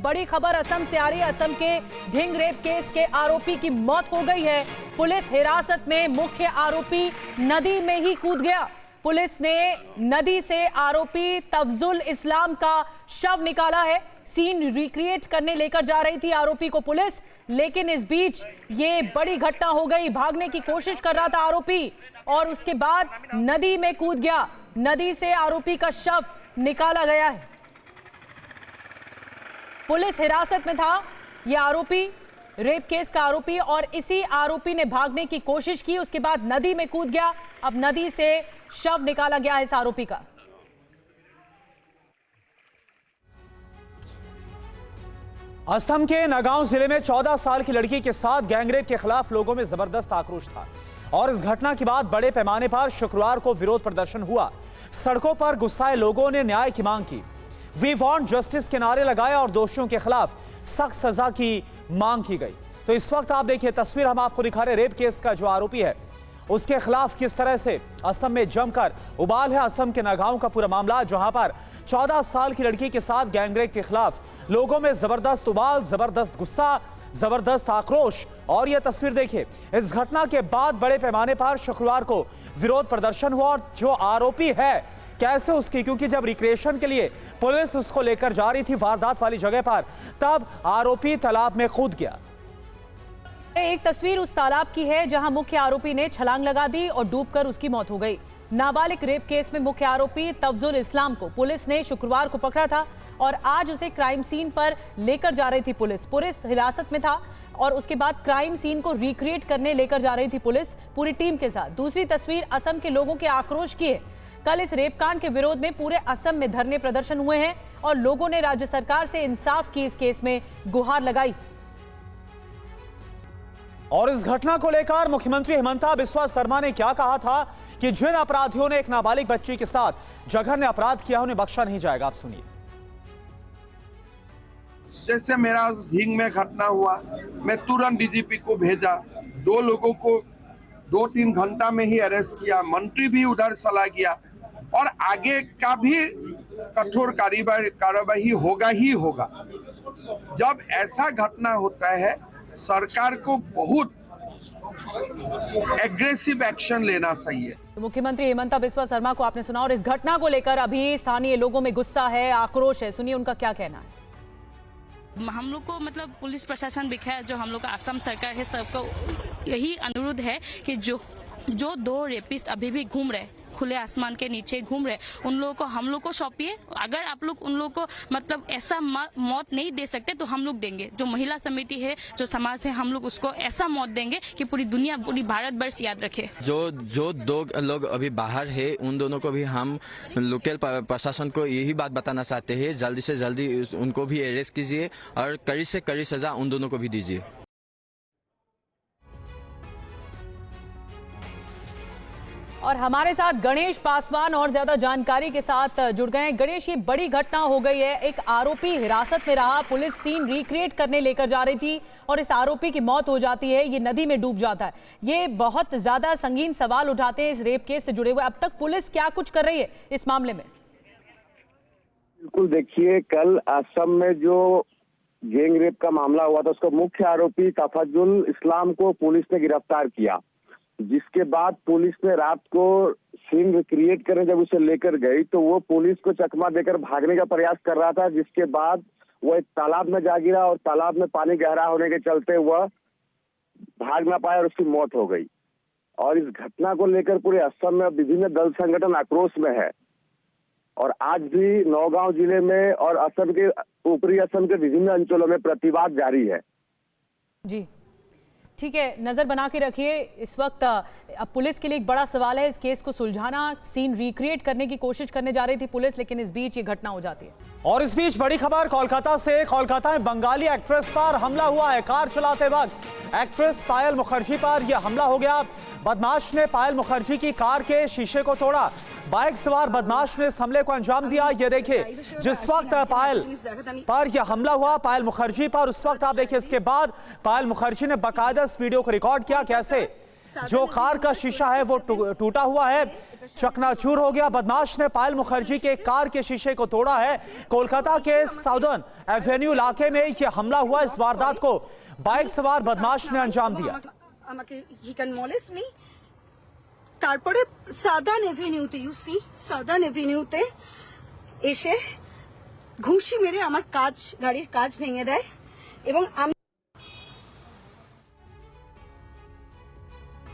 बड़ी खबर असम से आ रही है। असम के ढिंग रेप केस के आरोपी की मौत हो गई है। पुलिस हिरासत में मुख्य आरोपी नदी में ही कूद गया। पुलिस ने नदी से आरोपी तफजुल इस्लाम का शव निकाला है। सीन रिक्रिएट करने लेकर जा रही थी आरोपी को पुलिस, लेकिन इस बीच ये बड़ी घटना हो गई। भागने की कोशिश कर रहा था आरोपी और उसके बाद नदी में कूद गया। नदी से आरोपी का शव निकाला गया है। पुलिस हिरासत में था यह आरोपी, रेप केस का आरोपी, और इसी आरोपी ने भागने की कोशिश की, उसके बाद नदी में कूद गया। अब नदी से शव निकाला गया है इस आरोपी का। असम के नगांव जिले में 14 साल की लड़की के साथ गैंगरेप के खिलाफ लोगों में जबरदस्त आक्रोश था और इस घटना के बाद बड़े पैमाने पर शुक्रवार को विरोध प्रदर्शन हुआ। सड़कों पर गुस्साए लोगों ने न्याय की मांग की, वी वांट जस्टिस के नारे लगाए और दोषियों के खिलाफ सख्त सजा की मांग की गई। तो इस वक्त आप देखिए तस्वीर हम आपको दिखा रहे, रेप केस का जो आरोपी है उसके खिलाफ किस तरह से असम में जमकर उबाल है। असम के नगांव का पूरा मामला, जहां पर 14 साल की लड़की के साथ गैंगरेप के खिलाफ लोगों में जबरदस्त उबाल, जबरदस्त गुस्सा, जबरदस्त आक्रोश। और यह तस्वीर देखिए, इस घटना के बाद बड़े पैमाने पर शुक्रवार को विरोध प्रदर्शन हुआ और जो आरोपी है कैसे उसकी, क्योंकि जब रिक्रिएशन के लिए पुलिस उसको लेकर जा रही थी वारदात वाली जगह पर, तब आरोपी तालाब में कूद गया। एक तस्वीर उस तालाब की है जहां मुख्य आरोपी ने छलांग लगा दी और डूबकर उसकी मौत हो गई। नाबालिग रेप केस में मुख्य आरोपी तफजुल इस्लाम को पुलिस ने शुक्रवार को पकड़ा था और आज उसे क्राइम सीन पर लेकर जा रही थी पुलिस। पुलिस हिरासत में था और उसके बाद क्राइम सीन को रिक्रिएट करने लेकर जा रही थी पुलिस पूरी टीम के साथ। दूसरी तस्वीर असम के लोगों के आक्रोश की है। कल इस रेपकांड के विरोध में पूरे असम में धरने प्रदर्शन हुए हैं और लोगों ने राज्य सरकार से इंसाफ की इस केस में गुहार लगाई। और इस घटना को लेकर मुख्यमंत्री हिमंता बिस्वा शर्मा ने क्या कहा था कि जिन अपराधियों ने एक नाबालिग बच्ची के साथ जघन्य अपराध किया उन्हें बख्शा नहीं जाएगा। आप सुनिए। जैसे मेरा ढिंग में घटना हुआ, मैं तुरंत डीजीपी को भेजा, 2 लोगों को 2-3 घंटा में ही अरेस्ट किया। मंत्री भी उधर चला गया और आगे का भी कठोर कार्रवाई होगा ही होगा। जब ऐसा घटना होता है सरकार को बहुत एग्रेसिव एक्शन लेना चाहिए। मुख्यमंत्री हिमंता बिस्वा शर्मा को आपने सुना और इस घटना को लेकर अभी स्थानीय लोगों में गुस्सा है, आक्रोश है। सुनिए उनका क्या कहना है। हम लोग को मतलब पुलिस प्रशासन भी है, जो हम लोग का असम सरकार है, सबको यही अनुरोध है कि जो 2 रेपिस्ट अभी भी घूम रहे, खुले आसमान के नीचे घूम रहे, उन लोगों को हम लोग को सौंपिए। अगर आप लोग उन लोगों को मतलब ऐसा मौत नहीं दे सकते तो हम लोग देंगे। जो महिला समिति है, जो समाज है, हम लोग उसको ऐसा मौत देंगे कि पूरी दुनिया, पूरी भारत वर्ष याद रखे। जो 2 लोग अभी बाहर है, उन दोनों को भी हम लोकल प्रशासन को यही बात बताना चाहते हैं, जल्दी से जल्दी उनको भी अरेस्ट कीजिए और कड़ी से कड़ी सजा उन दोनों को भी दीजिए। और हमारे साथ गणेश पासवान और ज्यादा जानकारी के साथ जुड़ गए हैं। गणेश, ये बड़ी घटना हो गई है, एक आरोपी हिरासत में रहा, पुलिस सीन रिक्रिएट करने लेकर जा रही थी और इस आरोपी की मौत हो जाती है, ये नदी में डूब जाता है। ये बहुत ज्यादा संगीन सवाल उठाते हैं इस रेप केस से जुड़े हुए। अब तक पुलिस क्या कुछ कर रही है इस मामले में? बिल्कुल, देखिए कल असम में जो गैंग रेप का मामला हुआ था उसका मुख्य आरोपी तफजुल इस्लाम को पुलिस ने गिरफ्तार किया, जिसके बाद पुलिस ने रात को सीन क्रिएट करने जब उसे लेकर गई तो वो पुलिस को चकमा देकर भागने का प्रयास कर रहा था, जिसके बाद वो एक तालाब में जा गिरा और तालाब में पानी गहरा होने के चलते वह भाग ना पाया और उसकी मौत हो गई। और इस घटना को लेकर पूरे असम में विभिन्न दल संगठन आक्रोश में है और आज भी नौगांव जिले में और असम के ऊपरी असम के विभिन्न अंचलों में प्रतिवाद जारी है। जी ठीक है, नजर बना के रखिए। इस वक्त अब पुलिस के लिए एक बड़ा सवाल है इस केस को सुलझाना। सीन रिक्रिएट करने की कोशिश करने जा रही थी पुलिस, लेकिन इस बीच ये घटना हो जाती है। और इस बीच बड़ी खबर कोलकाता से। कोलकाता में बंगाली एक्ट्रेस पर हमला हुआ है। कार चलाते वक्त एक्ट्रेस पायल मुखर्जी पर यह हमला हो गया। बदमाश ने पायल मुखर्जी की कार के शीशे को तोड़ा। बाइक सवार बदमाश ने इस हमले को अंजाम दिया। ये देखिए, जिस वक्त पायल पर यह हमला हुआ, पायल मुखर्जी पर, उस वक्त आप देखिए इसके बाद पायल मुखर्जी ने बाकायदा इस वीडियो को रिकॉर्ड किया, कैसे जो कार का शीशा है वो टूटा हुआ है, चकनाचूर हो गया। बदमाश ने पायल मुखर्जी के कार के शीशे को तोड़ा है। कोलकाता के साउदर्न एवेन्यू इलाके में यह हमला हुआ। इस वारदात को बाइक सवार बदमाश ने अंजाम दिया। তারপরে সাদার্ন এভিনিউতে সাদার্ন এভিনিউতে এসে ঘুষি মেরে আমার গাড়ির কাঁচ ভেঙে দেয় এবং আমি।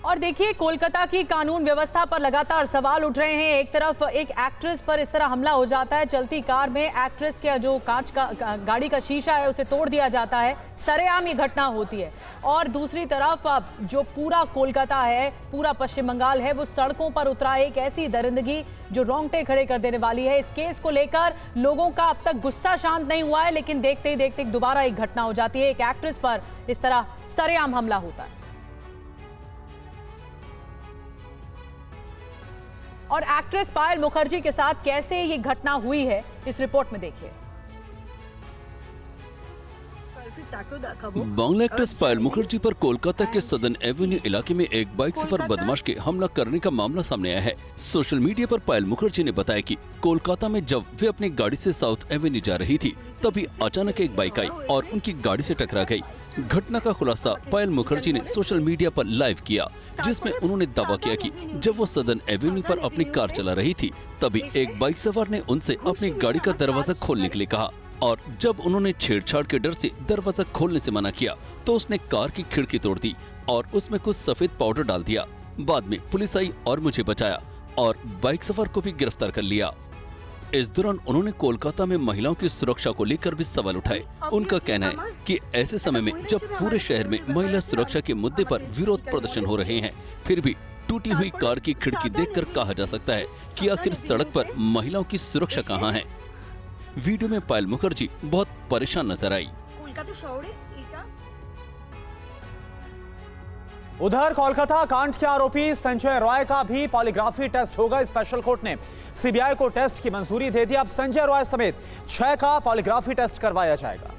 और देखिए, कोलकाता की कानून व्यवस्था पर लगातार सवाल उठ रहे हैं। एक तरफ एक एक्ट्रेस पर इस तरह हमला हो जाता है, चलती कार में एक्ट्रेस के जो कांच का गाड़ी का शीशा है उसे तोड़ दिया जाता है, सरेआम ये घटना होती है। और दूसरी तरफ जो पूरा कोलकाता है, पूरा पश्चिम बंगाल है, वो सड़कों पर उतरा एक ऐसी दरिंदगी जो रोंगटे खड़े कर देने वाली है। इस केस को लेकर लोगों का अब तक गुस्सा शांत नहीं हुआ है, लेकिन देखते ही देखते दोबारा एक घटना हो जाती है। एक एक्ट्रेस पर इस तरह सरेआम हमला होता है और एक्ट्रेस पायल मुखर्जी के साथ कैसे ये घटना हुई है, इस रिपोर्ट में देखिए। बांग्ला एक्ट्रेस पायल मुखर्जी पर कोलकाता के सदर्न एवेन्यू इलाके में एक बाइक सवार बदमाश के हमला करने का मामला सामने आया है। सोशल मीडिया पर पायल मुखर्जी ने बताया कि कोलकाता में जब वे अपनी गाड़ी से साउथ एवेन्यू जा रही थी, तभी अचानक एक बाइक आई और उनकी गाड़ी से टकरा गई। घटना का खुलासा पायल मुखर्जी ने सोशल मीडिया पर लाइव किया, जिसमें उन्होंने दावा किया कि जब वो सदर्न एवेन्यू पर अपनी कार चला रही थी, तभी एक बाइक सवार ने उनसे अपनी गाड़ी का दरवाजा खोलने के लिए कहा और जब उन्होंने छेड़छाड़ के डर से दरवाजा खोलने से मना किया तो उसने कार की खिड़की तोड़ दी और उसमें कुछ सफेद पाउडर डाल दिया। बाद में पुलिस आई और मुझे बचाया और बाइक सवार को भी गिरफ्तार कर लिया। इस दौरान उन्होंने कोलकाता में महिलाओं की सुरक्षा को लेकर भी सवाल उठाए। उनका कहना है कि ऐसे समय में जब पूरे शहर में महिला सुरक्षा के मुद्दे पर विरोध प्रदर्शन हो रहे हैं, फिर भी टूटी हुई कार की खिड़की देखकर कहा जा सकता है कि आखिर सड़क पर महिलाओं की सुरक्षा कहां है। वीडियो में पायल मुखर्जी बहुत परेशान नजर आई। उधर कोलकाता कांड के आरोपी संजय रॉय का भी पॉलीग्राफी टेस्ट होगा। स्पेशल कोर्ट ने सीबीआई को टेस्ट की मंजूरी दे दी। अब संजय रॉय समेत 6 का पॉलीग्राफी टेस्ट करवाया जाएगा।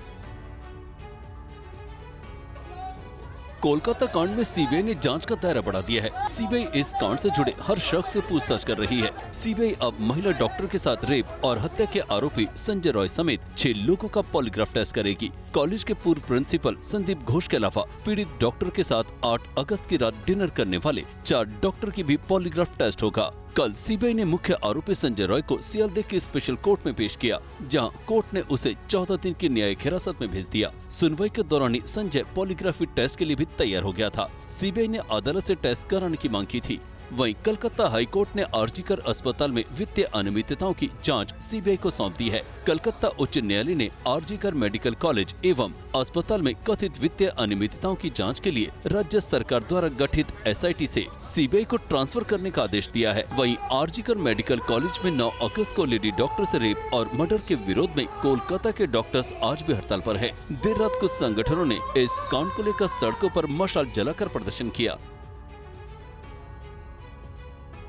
कोलकाता कांड में सीबीआई ने जांच का दायरा बढ़ा दिया है। सीबीआई इस कांड से जुड़े हर शख्स से पूछताछ कर रही है। सीबीआई अब महिला डॉक्टर के साथ रेप और हत्या के आरोपी संजय रॉय समेत 6 लोगों का पॉलीग्राफ टेस्ट करेगी। कॉलेज के पूर्व प्रिंसिपल संदीप घोष के अलावा पीड़ित डॉक्टर के साथ 8 अगस्त की रात डिनर करने वाले 4 डॉक्टर की भी पॉलीग्राफ टेस्ट होगा। कल सीबीआई ने मुख्य आरोपी संजय रॉय को सियालदह की स्पेशल कोर्ट में पेश किया, जहां कोर्ट ने उसे 14 दिन की न्यायिक हिरासत में भेज दिया। सुनवाई के दौरान ही संजय पॉलीग्राफी टेस्ट के लिए भी तैयार हो गया था। सीबीआई ने अदालत से टेस्ट कराने की मांग की थी। वहीं कलकत्ता हाईकोर्ट ने आरजीकर अस्पताल में वित्तीय अनियमितताओं की जांच सीबीआई को सौंप दी है। कलकत्ता उच्च न्यायालय ने आरजीकर मेडिकल कॉलेज एवं अस्पताल में कथित वित्तीय अनियमितताओं की जांच के लिए राज्य सरकार द्वारा गठित एसआईटी से सीबीआई को ट्रांसफर करने का आदेश दिया है। वहीं आरजीकर मेडिकल कॉलेज में 9 अगस्त को लेडी डॉक्टर से रेप और मर्डर के विरोध में कोलकाता के डॉक्टर्स आज भी हड़ताल पर है। देर रात कुछ संगठनों ने इस कांड को लेकर सड़कों पर मशाल जलाकर प्रदर्शन किया।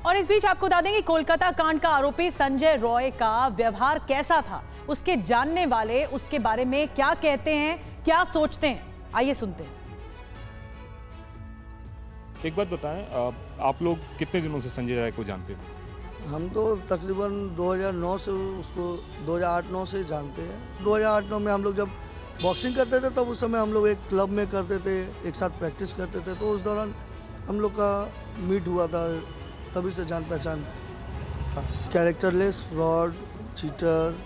और इस बीच आपको बता दें कि कोलकाता कांड का आरोपी संजय रॉय का व्यवहार कैसा था, उसके जानने वाले उसके बारे में क्या कहते हैं, क्या सोचते हैं, आइए सुनते हैं। एक बात बताएं, आप लोग कितने दिनों से संजय राय को जानते थे? हम तो तकरीबन 2009 से उसको 2008-9 से जानते हैं। 2008-9 में हम लोग जब बॉक्सिंग करते थे तब उस समय हम लोग एक क्लब में करते थे, एक साथ प्रैक्टिस करते थे, तो उस दौरान हम लोग का मीट हुआ था, तभी से जान पहचान था। कैरेक्टरलेस, फ्रॉड, चीटर,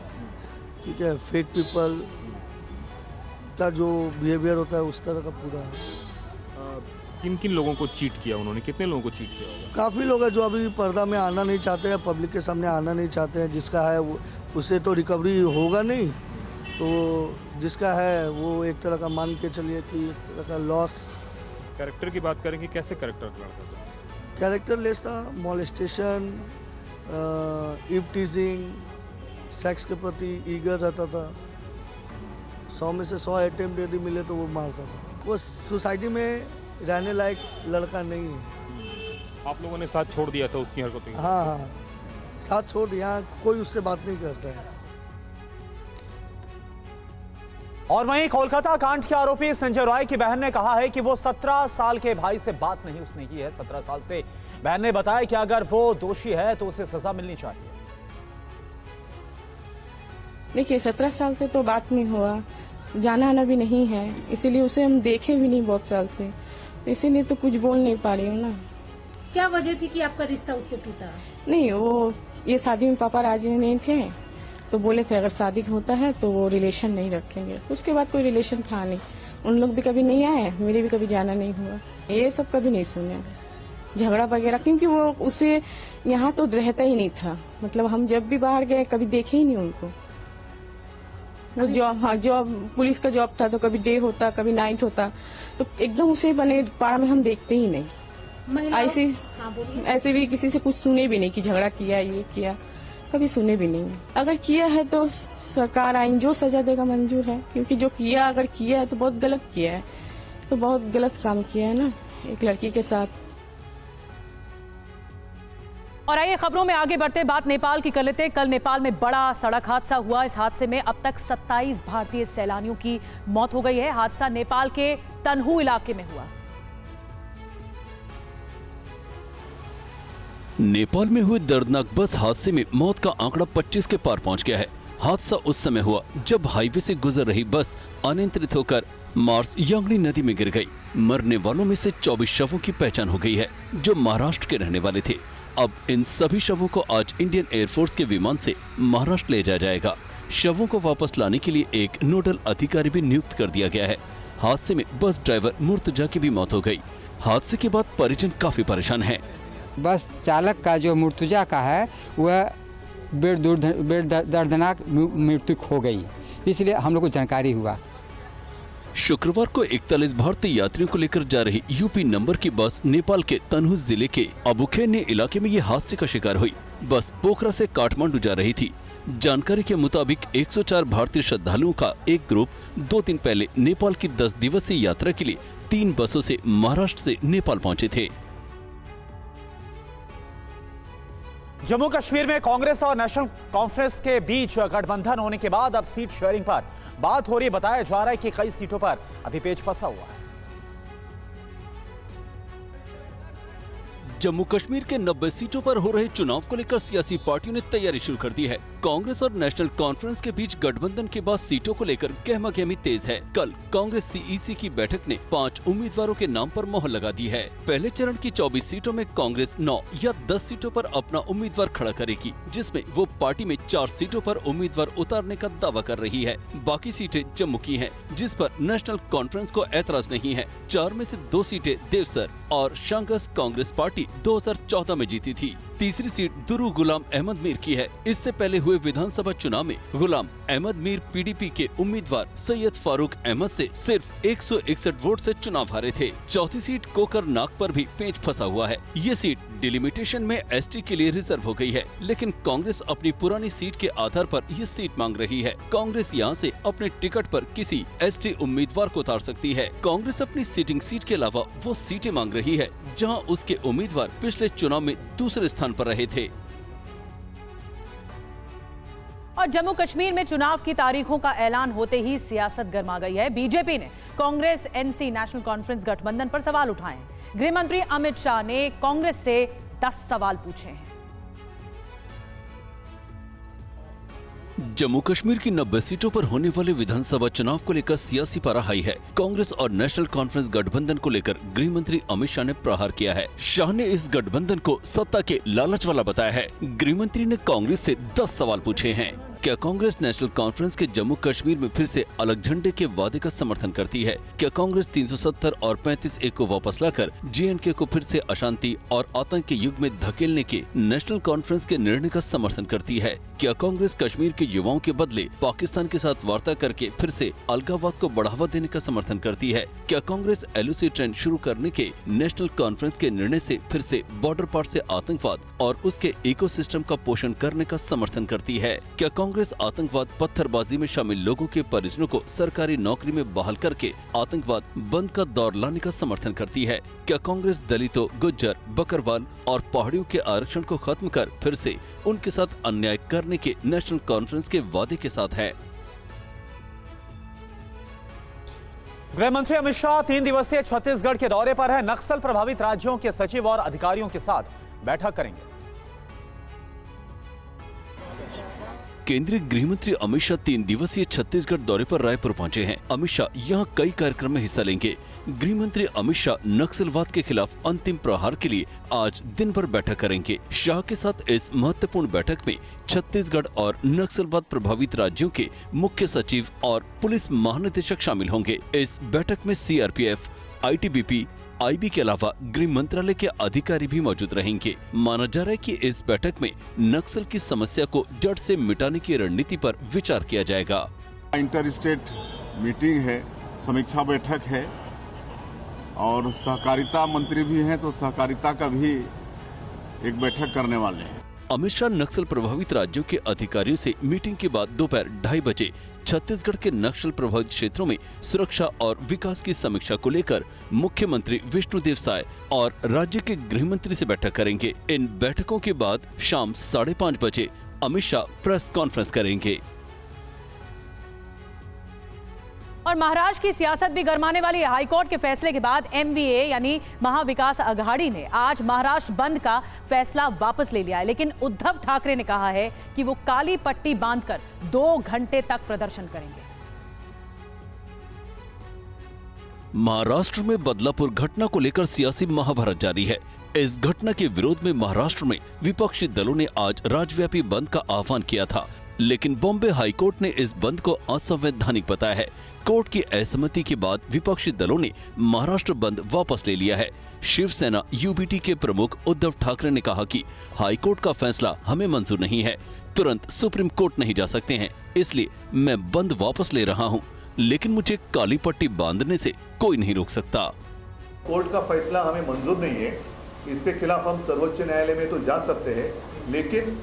ठीक है, फेक पीपल का जो बिहेवियर होता है उस तरह का पूरा है। किन किन लोगों को चीट किया उन्होंने, कितने लोगों को चीट किया होगा? काफ़ी लोग हैं जो अभी पर्दा में आना नहीं चाहते हैं, पब्लिक के सामने आना नहीं चाहते हैं। जिसका है वो उससे तो रिकवरी होगा नहीं, तो जिसका है वो एक तरह का मान के चलिए कि एक तरह का लॉस। कैरेक्टर की बात करेंगे, कैसे कैरेक्टर लड़का था? कैरेक्टर लेस था, मॉलेस्टेशन, इव टीजिंग, सेक्स के प्रति ईगर रहता था। 100 में से 100 अटेम्प्ट यदि मिले तो वो मारता था। वो सोसाइटी में रहने लायक लड़का नहीं है। आप लोगों ने साथ छोड़ दिया था उसकी हरकतें? हाँ, साथ छोड़ दिया, कोई उससे बात नहीं करता है। और वहीं कोलकाता कांड के आरोपी संजय रॉय की बहन ने कहा है कि वो 17 साल के भाई से बात नहीं उसने की है। 17 साल से बहन ने बताया कि अगर वो दोषी है तो उसे सजा मिलनी चाहिए। देखिए 17 साल से तो बात नहीं हुआ, जाना आना भी नहीं है, इसीलिए उसे हम देखे भी नहीं बहुत साल से, इसीलिए तो कुछ बोल नहीं पा रही हूँ ना। क्या वजह थी कि आपका रिश्ता उससे टूटा? नहीं, वो ये शादी में पापा राजी नहीं थे, तो बोले थे अगर शादी होता है तो वो रिलेशन नहीं रखेंगे। उसके बाद कोई रिलेशन था नहीं, उन लोग भी कभी नहीं आए, मेरे भी कभी जाना नहीं हुआ, ये सब कभी नहीं सुने झगड़ा वगैरह, क्योंकि वो उसे यहाँ तो रहता ही नहीं था। मतलब हम जब भी बाहर गए कभी देखे ही नहीं उनको। वो जॉब, हाँ जॉब, पुलिस का जॉब था तो कभी डे होता कभी नाइट होता, तो एकदम उसे बने पाड़ा में हम देखते ही नहीं। ऐसे भी किसी से कुछ सुने भी नहीं कि झगड़ा किया ये किया, कभी सुने भी नहीं। अगर किया है तो सरकार आइन जो सजा देगा मंजूर है, क्योंकि जो किया अगर किया है तो बहुत गलत किया है, तो बहुत गलत काम किया है ना एक लड़की के साथ। और आइए खबरों में आगे बढ़ते बात नेपाल की कर लेते हैं। कल नेपाल में बड़ा सड़क हादसा हुआ। इस हादसे में अब तक 27 भारतीय सैलानियों की मौत हो गई है। हादसा नेपाल के तनहु इलाके में हुआ। नेपाल में हुए दर्दनाक बस हादसे में मौत का आंकड़ा 25 के पार पहुंच गया है। हादसा उस समय हुआ जब हाईवे से गुजर रही बस अनियंत्रित होकर मार्स यांगली नदी में गिर गई। मरने वालों में से 24 शवों की पहचान हो गई है, जो महाराष्ट्र के रहने वाले थे। अब इन सभी शवों को आज इंडियन एयरफोर्स के विमान से महाराष्ट्र ले जाया जाएगा। शवों को वापस लाने के लिए एक नोडल अधिकारी भी नियुक्त कर दिया गया है। हादसे में बस ड्राइवर मुर्तजा की भी मौत हो गई। हादसे के बाद परिजन काफी परेशान हैं। बस चालक का जो मुर्तजा का है वह बेड दर्दनाक मृत्यु हो गई, इसलिए हम लोग को जानकारी हुआ। शुक्रवार को 41 भारतीय यात्रियों को लेकर जा रही यूपी नंबर की बस नेपाल के तनहु जिले के अबुखेने इलाके में ये हादसे का शिकार हुई। बस पोखरा से काठमांडू जा रही थी। जानकारी के मुताबिक 104 भारतीय श्रद्धालुओं का एक ग्रुप 2 दिन पहले नेपाल की 10 दिवसीय यात्रा के लिए 3 बसों से महाराष्ट्र से नेपाल पहुंचे थे। जम्मू कश्मीर में कांग्रेस और नेशनल कॉन्फ्रेंस के बीच गठबंधन होने के बाद अब सीट शेयरिंग पर बात हो रही। बताया जा रहा है कि कई सीटों पर अभी पेच फंसा हुआ है। जम्मू कश्मीर के 90 सीटों पर हो रहे चुनाव को लेकर सियासी पार्टियों ने तैयारी शुरू कर दी है। कांग्रेस और नेशनल कॉन्फ्रेंस के बीच गठबंधन के बाद सीटों को लेकर गहमागहमी तेज है। कल कांग्रेस सीईसी की बैठक ने 5 उम्मीदवारों के नाम पर मोहर लगा दी है। पहले चरण की 24 सीटों में कांग्रेस 9 या 10 सीटों पर अपना उम्मीदवार खड़ा करेगी, जिसमें वो पार्टी में 4 सीटों पर उम्मीदवार उतारने का दावा कर रही है। बाकी सीटें जम्मू की हैं, जिस पर नेशनल कॉन्फ्रेंस को ऐतराज नहीं है। 4 में से 2 सीटें देवसर और शांगस कांग्रेस पार्टी 2014 में जीती थी। तीसरी सीट दुरू गुलाम अहमद मीर की है। इससे पहले हुए विधानसभा चुनाव में गुलाम अहमद मीर पीडीपी के उम्मीदवार सैयद फारूक अहमद से सिर्फ 161 वोट से चुनाव हारे थे। चौथी सीट कोकरनाग पर भी पेच फंसा हुआ है। ये सीट डिलिमिटेशन में एसटी के लिए रिजर्व हो गई है, लेकिन कांग्रेस अपनी पुरानी सीट के आधार पर ये सीट मांग रही है। कांग्रेस यहाँ से अपने टिकट पर किसी एसटी उम्मीदवार को उतार सकती है। कांग्रेस अपनी सिटिंग सीट के अलावा वो सीटें मांग रही है जहाँ उसके उम्मीदवार पिछले चुनाव में दूसरे स्थान पर रहे थे। और जम्मू कश्मीर में चुनाव की तारीखों का ऐलान होते ही सियासत गर्मा गई है। बीजेपी ने कांग्रेस एनसी नेशनल कॉन्फ्रेंस गठबंधन पर सवाल उठाए हैं। गृह मंत्री अमित शाह ने कांग्रेस से 10 सवाल पूछे हैं। जम्मू कश्मीर की 90 सीटों पर होने वाले विधानसभा चुनाव को लेकर सियासी पारा हाई है। कांग्रेस और नेशनल कॉन्फ्रेंस गठबंधन को लेकर गृह मंत्री अमित शाह ने प्रहार किया है। शाह ने इस गठबंधन को सत्ता के लालच वाला बताया है। गृह मंत्री ने कांग्रेस से 10 सवाल पूछे हैं। क्या कांग्रेस नेशनल कॉन्फ्रेंस के जम्मू कश्मीर में फिर से अलग झंडे के वादे का समर्थन करती है? क्या कांग्रेस 370 और 35A को वापस लाकर JNK को फिर से अशांति और आतंक के युग में धकेलने के नेशनल कॉन्फ्रेंस के निर्णय का समर्थन करती है? क्या कांग्रेस कश्मीर के युवाओं के बदले पाकिस्तान के साथ वार्ता करके फिर से अलगाववाद को बढ़ावा देने का समर्थन करती है? क्या कांग्रेस LOC ट्रेंड शुरू करने के नेशनल कॉन्फ्रेंस के निर्णय से फिर से बॉर्डर पार से आतंकवाद और उसके इकोसिस्टम का पोषण करने का समर्थन करती है? क्या कांग्रेस आतंकवाद पत्थरबाजी में शामिल लोगों के परिजनों को सरकारी नौकरी में बहाल करके आतंकवाद बंद का दौर लाने का समर्थन करती है? क्या कांग्रेस दलितों, गुज्जर, बकरवाल और पहाड़ियों के आरक्षण को खत्म कर फिर से उनके साथ अन्याय करने के नेशनल कॉन्फ्रेंस के वादे के साथ है? गृह मंत्री अमित शाह 3 दिवसीय छत्तीसगढ़ के दौरे पर है। नक्सल प्रभावित राज्यों के सचिव और अधिकारियों के साथ बैठक करेंगे। केंद्रीय गृह मंत्री अमित शाह 3 दिवसीय छत्तीसगढ़ दौरे पर रायपुर पहुंचे हैं। अमित शाह यहां कई कार्यक्रम में हिस्सा लेंगे। गृह मंत्री अमित शाह नक्सलवाद के खिलाफ अंतिम प्रहार के लिए आज दिन भर बैठक करेंगे। शाह के साथ इस महत्वपूर्ण बैठक में छत्तीसगढ़ और नक्सलवाद प्रभावित राज्यों के मुख्य सचिव और पुलिस महानिदेशक शामिल होंगे। इस बैठक में सीआरपीएफ, आईटीबीपी, आईबी के अलावा गृह मंत्रालय के अधिकारी भी मौजूद रहेंगे। माना जा रहा है कि इस बैठक में नक्सल की समस्या को जड़ से मिटाने की रणनीति पर विचार किया जाएगा। इंटर स्टेट मीटिंग है, समीक्षा बैठक है और सहकारिता मंत्री भी हैं, तो सहकारिता का भी एक बैठक करने वाले हैं। अमित शाह नक्सल प्रभावित राज्यों के अधिकारियों से मीटिंग के बाद दोपहर 2:30 बजे छत्तीसगढ़ के नक्सल प्रभावित क्षेत्रों में सुरक्षा और विकास की समीक्षा को लेकर मुख्यमंत्री विष्णुदेव साय और राज्य के गृह मंत्री से बैठक करेंगे। इन बैठकों के बाद शाम 5:30 बजे अमित शाह प्रेस कॉन्फ्रेंस करेंगे। और महाराष्ट्र की सियासत भी गरमाने वाली है। हाईकोर्ट के फैसले के बाद एमवीए यानी महाविकास अघाड़ी ने आज महाराष्ट्र बंद का फैसला वापस ले लिया है, लेकिन उद्धव ठाकरे ने कहा है कि वो काली पट्टी बांधकर 2 घंटे तक प्रदर्शन करेंगे। महाराष्ट्र में बदलापुर घटना को लेकर सियासी महाभारत जारी है। इस घटना के विरोध में महाराष्ट्र में विपक्षी दलों ने आज राज्यव्यापी बंद का आह्वान किया था, लेकिन बॉम्बे हाईकोर्ट ने इस बंद को असंवैधानिक बताया है। कोर्ट की असहमति के बाद विपक्षी दलों ने महाराष्ट्र बंद वापस ले लिया है। शिवसेना यूबीटी के प्रमुख उद्धव ठाकरे ने कहा कि हाईकोर्ट का फैसला हमें मंजूर नहीं है, तुरंत सुप्रीम कोर्ट नहीं जा सकते हैं, इसलिए मैं बंद वापस ले रहा हूं, लेकिन मुझे काली पट्टी बांधने से कोई नहीं रोक सकता। कोर्ट का फैसला हमें मंजूर नहीं है, इसके खिलाफ हम सर्वोच्च न्यायालय में तो जा सकते हैं, लेकिन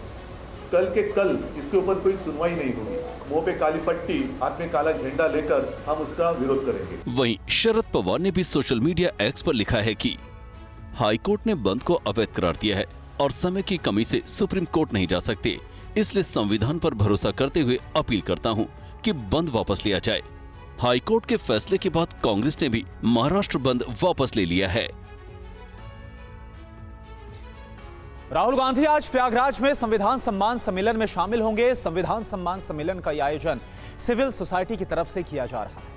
कल के कल इसके ऊपर कोई सुनवाई नहीं होगी। मुंह पे काली पट्टी, हाथ में काला झंडा लेकर हम उसका विरोध करेंगे। वहीं शरद पवार ने भी सोशल मीडिया एक्स पर लिखा है कि हाईकोर्ट ने बंद को अवैध करार दिया है और समय की कमी से सुप्रीम कोर्ट नहीं जा सकते, इसलिए संविधान पर भरोसा करते हुए अपील करता हूं कि बंद वापस लिया जाए। हाईकोर्ट के फैसले के बाद कांग्रेस ने भी महाराष्ट्र बंद वापस ले लिया है। राहुल गांधी आज प्रयागराज में संविधान सम्मान सम्मेलन में शामिल होंगे। संविधान सम्मान सम्मेलन का आयोजन सिविल सोसाइटी की तरफ से किया जा रहा है।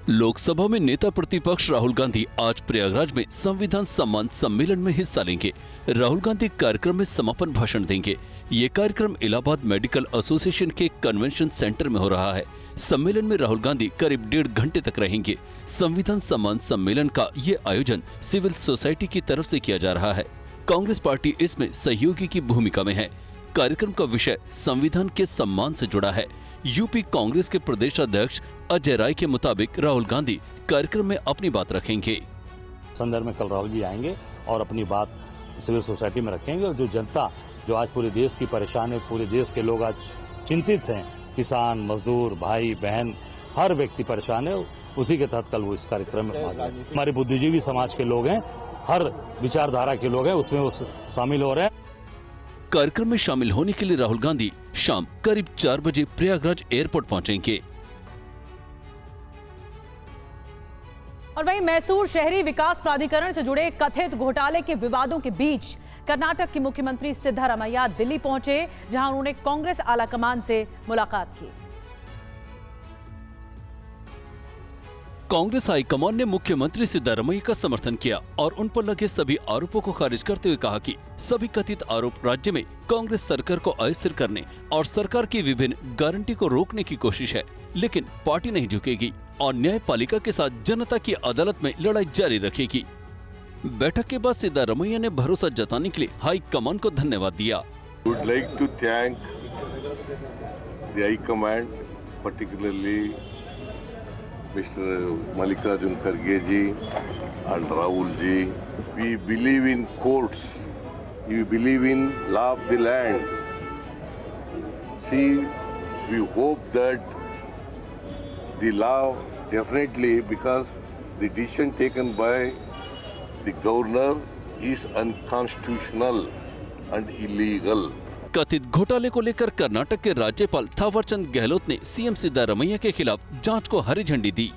लोकसभा में नेता प्रतिपक्ष राहुल गांधी आज प्रयागराज में संविधान सम्मान सम्मेलन में हिस्सा लेंगे। राहुल गांधी कार्यक्रम में समापन भाषण देंगे। ये कार्यक्रम इलाहाबाद मेडिकल एसोसिएशन के कन्वेंशन सेंटर में हो रहा है। सम्मेलन में राहुल गांधी करीब 1.5 घंटे तक रहेंगे। संविधान सम्मान सम्मेलन का ये आयोजन सिविल सोसाइटी की तरफ से किया जा रहा है। कांग्रेस पार्टी इसमें सहयोगी की भूमिका में है। कार्यक्रम का विषय संविधान के सम्मान से जुड़ा है। यूपी कांग्रेस के प्रदेश अध्यक्ष अजय राय के मुताबिक राहुल गांधी कार्यक्रम में अपनी बात रखेंगे। संदर्भ में कल राहुल जी आएंगे और अपनी बात सिविल सोसाइटी में रखेंगे और जो जनता जो आज पूरे देश की परेशान है, पूरे देश के लोग आज चिंतित हैं, किसान, मजदूर, भाई बहन, हर व्यक्ति परेशान है, उसी के तहत कल वो इस कार्यक्रम में हमारे बुद्धिजीवी समाज के लोग हैं, हर विचारधारा के लोग हैं, उसमें वो शामिल हो रहे हैं। कार्यक्रम में शामिल होने के लिए राहुल गांधी शाम करीब 4 बजे प्रयागराज एयरपोर्ट पहुंचेंगे। और वहीं मैसूर शहरी विकास प्राधिकरण से जुड़े कथित घोटाले के विवादों के बीच कर्नाटक के मुख्यमंत्री सिद्धारमैया दिल्ली पहुंचे, जहां उन्होंने कांग्रेस आलाकमान से मुलाकात की। कांग्रेस हाईकमान ने मुख्यमंत्री सिद्धारमैया का समर्थन किया और उन पर लगे सभी आरोपों को खारिज करते हुए कहा कि सभी कथित आरोप राज्य में कांग्रेस सरकार को अस्थिर करने और सरकार की विभिन्न गारंटी को रोकने की कोशिश है, लेकिन पार्टी नहीं झुकेगी और न्यायपालिका के साथ जनता की अदालत में लड़ाई जारी रखेगी। बैठक के बाद सिद्धारमैया ने भरोसा जताने के लिए हाईकमान को धन्यवाद दिया। Would like to thank the high command, particularly Mr. Mallikarjun Kharge ji and Rahul ji. We believe in courts. We believe in law of the land. See, we hope that the law definitely, because the decision taken by the governor is unconstitutional and illegal. कथित घोटाले को लेकर कर्नाटक के राज्यपाल थावरचंद गहलोत ने CM Siddaramaiah के खिलाफ जांच को हरी झंडी दी।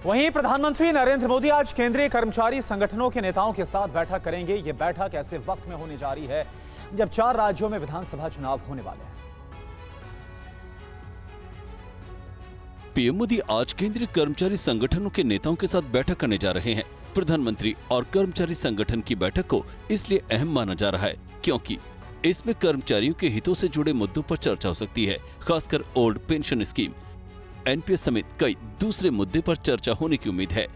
वहीं प्रधानमंत्री नरेंद्र मोदी आज केंद्रीय कर्मचारी संगठनों के नेताओं के साथ बैठक करेंगे। ये बैठक ऐसे वक्त में होने जा रही है जब 4 राज्यों में विधानसभा चुनाव होने वाले हैं। पीएम मोदी आज केंद्रीय कर्मचारी संगठनों के नेताओं के साथ बैठक करने जा रहे हैं। प्रधानमंत्री और कर्मचारी संगठन की बैठक को इसलिए अहम माना जा रहा है क्योंकि इसमें कर्मचारियों के हितों से जुड़े मुद्दों पर चर्चा हो सकती है। खासकर ओल्ड पेंशन स्कीम, एनपीएस समेत कई दूसरे मुद्दे पर चर्चा होने की उम्मीद है।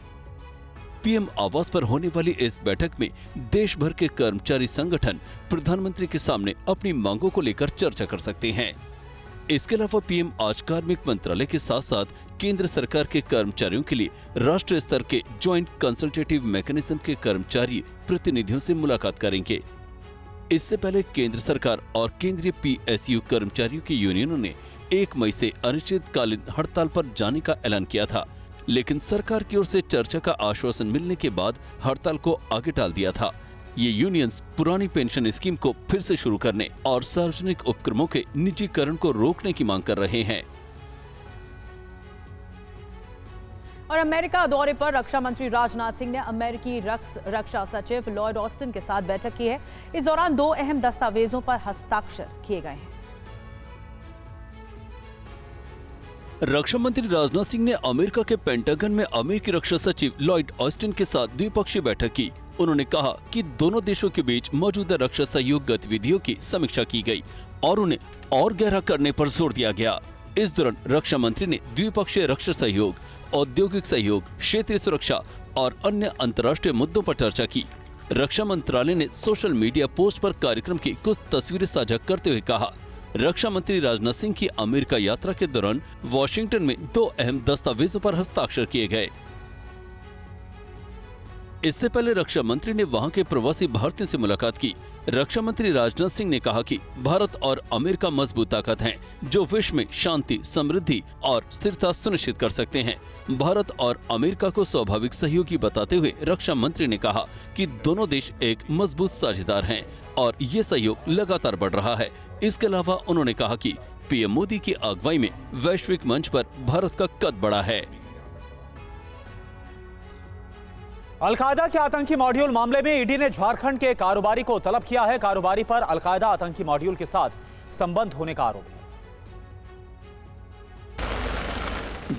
पीएम आवास पर होने वाली इस बैठक में देश भर के कर्मचारी संगठन प्रधानमंत्री के सामने अपनी मांगों को लेकर चर्चा कर सकते हैं। इसके अलावा पीएम आज कार्मिक मंत्रालय के साथ साथ केंद्र सरकार के कर्मचारियों के लिए राष्ट्रीय स्तर के ज्वाइंट कंसल्टेटिव मैकेनिज्म के कर्मचारी प्रतिनिधियों से मुलाकात करेंगे। इससे पहले केंद्र सरकार और केंद्रीय पीएसयू कर्मचारियों की यूनियनों ने 1 मई से अनिश्चितकालीन हड़ताल पर जाने का ऐलान किया था, लेकिन सरकार की ओर से चर्चा का आश्वासन मिलने के बाद हड़ताल को आगे टाल दिया था। ये यूनियंस पुरानी पेंशन स्कीम को फिर से शुरू करने और सार्वजनिक उपक्रमों के निजीकरण को रोकने की मांग कर रहे हैं। और अमेरिका दौरे पर रक्षा मंत्री राजनाथ सिंह ने अमेरिकी रक्षा सचिव लॉयड ऑस्टिन के साथ बैठक की है। इस दौरान 2 अहम दस्तावेजों पर हस्ताक्षर किए गए हैं। रक्षा मंत्री राजनाथ सिंह ने अमेरिका के पेंटागन में अमेरिकी रक्षा सचिव लॉयड ऑस्टिन के साथ द्विपक्षीय बैठक की। उन्होंने कहा कि दोनों देशों के बीच मौजूदा रक्षा सहयोग गतिविधियों की समीक्षा की गई और उन्हें और गहरा करने पर जोर दिया गया। इस दौरान रक्षा मंत्री ने द्विपक्षीय रक्षा सहयोग, औद्योगिक सहयोग, क्षेत्रीय सुरक्षा और अन्य अंतर्राष्ट्रीय मुद्दों पर चर्चा की। रक्षा मंत्रालय ने सोशल मीडिया पोस्ट पर कार्यक्रम की कुछ तस्वीरें साझा करते हुए कहा, रक्षा मंत्री राजनाथ सिंह की अमेरिका यात्रा के दौरान वॉशिंगटन में 2 अहम दस्तावेजों पर हस्ताक्षर किए गए। इससे पहले रक्षा मंत्री ने वहां के प्रवासी भारतीयों से मुलाकात की। रक्षा मंत्री राजनाथ सिंह ने कहा कि भारत और अमेरिका मजबूत ताकत हैं, जो विश्व में शांति, समृद्धि और स्थिरता सुनिश्चित कर सकते हैं। भारत और अमेरिका को स्वाभाविक सहयोगी बताते हुए रक्षा मंत्री ने कहा कि दोनों देश एक मजबूत साझेदार हैं और ये सहयोग लगातार बढ़ रहा है। इसके अलावा उन्होंने कहा कि पीएम मोदी की अगुवाई में वैश्विक मंच पर भारत का कद बढ़ा है। अलकायदा के आतंकी मॉड्यूल मामले में ईडी ने झारखंड के कारोबारी को तलब किया है। कारोबारी पर अलकायदा आतंकी मॉड्यूल के साथ संबंध होने का आरोप है।